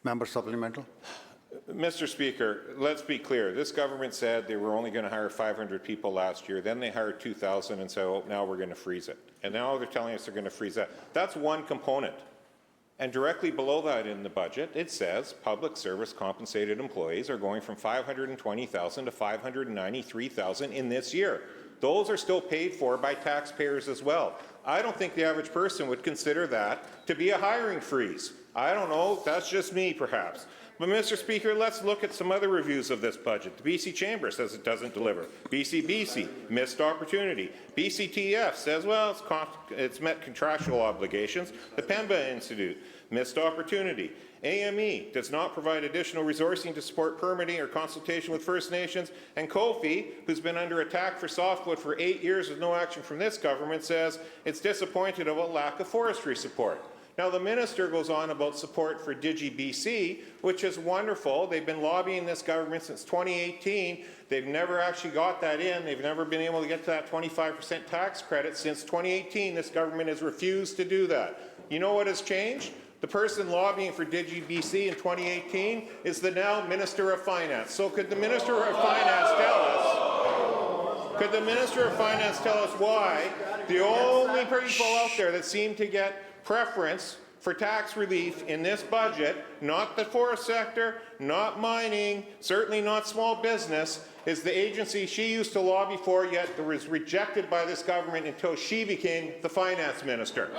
Member supplemental. Mr. Speaker, let's be clear. This government said they were only going to hire 500 people last year. Then they hired 2,000 and said, oh, now we're going to freeze it. And now they're telling us they're going to freeze that. That's one component. And directly below that in the budget, it says public service compensated employees are going from 520,000 to 593,000 in this year. Those are still paid for by taxpayers as well. I don't think the average person would consider that to be a hiring freeze. I don't know. That's just me, perhaps. But, Mr. Speaker, let's look at some other reviews of this budget. The BC Chamber says it doesn't deliver. BC, missed opportunity. BCTF says, well, it's met contractual obligations. The Pemba Institute, missed opportunity. AME does not provide additional resourcing to support permitting or consultation with First Nations. And Kofi, who's been under attack for softwood for 8 years with no action from this government, says it's disappointed about lack of forestry support. Now, the minister goes on about support for DigiBC, which is wonderful. They've been lobbying this government since 2018. They've never actually got that in. They've never been able to get to that 25% tax credit. Since 2018, this government has refused to do that. You know what has changed? The person lobbying for DigiBC in 2018 is the now Minister of Finance. So could the Minister of Finance tell us, why the only people out there that seem to get preference for tax relief in this budget, not the forest sector, not mining, certainly not small business, is the agency she used to lobby for, yet it was rejected by this government until she became the finance minister.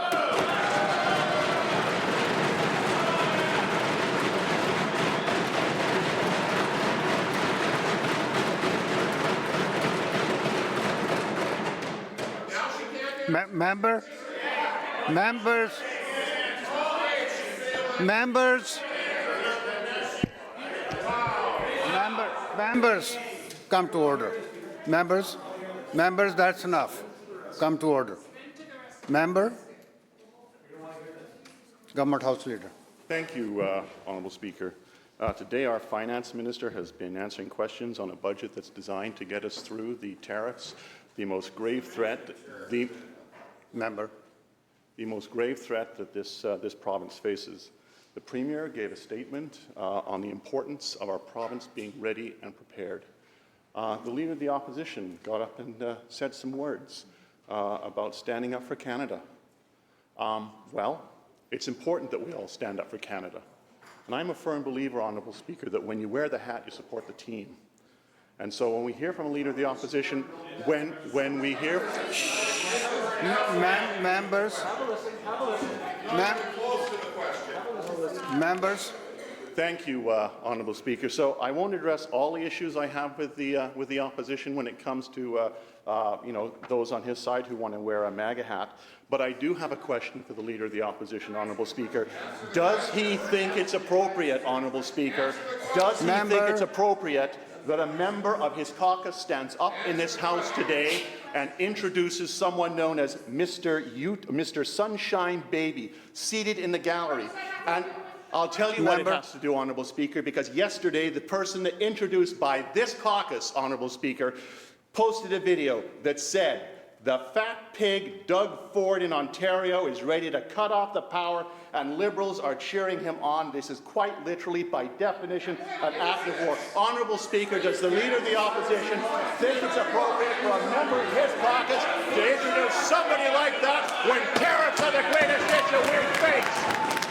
Members, come to order. Members, that's enough. Come to order. Member, Government House Leader. Thank you, Honourable Speaker. Today, our Finance Minister has been answering questions on a budget that's designed to get us through the tariffs, the most grave threat, the most grave threat that this province faces. The Premier gave a statement on the importance of our province being ready and prepared. The Leader of the Opposition got up and said some words about standing up for Canada. Well, it's important that we all stand up for Canada. And I'm a firm believer, Honourable Speaker, that when you wear the hat, you support the team. And so when we hear from a Leader of the Opposition, when we hear... Members. Thank you, Honourable Speaker. So I won't address all the issues I have with the opposition when it comes to those on his side who want to wear a MAGA hat. But I do have a question for the Leader of the Opposition, Honourable Speaker. Does he think it's appropriate, Honourable Speaker? Does he think it's appropriate that a member of his caucus stands up in this House today and introduces someone known as Mr. Sunshine Baby, seated in the gallery? And I'll tell you what it has to do, Honourable Speaker, because yesterday the person that introduced by this caucus, Honourable Speaker, posted a video that said, "The fat pig Doug Ford in Ontario is ready to cut off the power and Liberals are cheering him on." This is quite literally, by definition, an act of war. Honourable Speaker, does the Leader of the Opposition think it's appropriate for a member of his caucus to introduce somebody like that when tariffs are the greatest issue we face?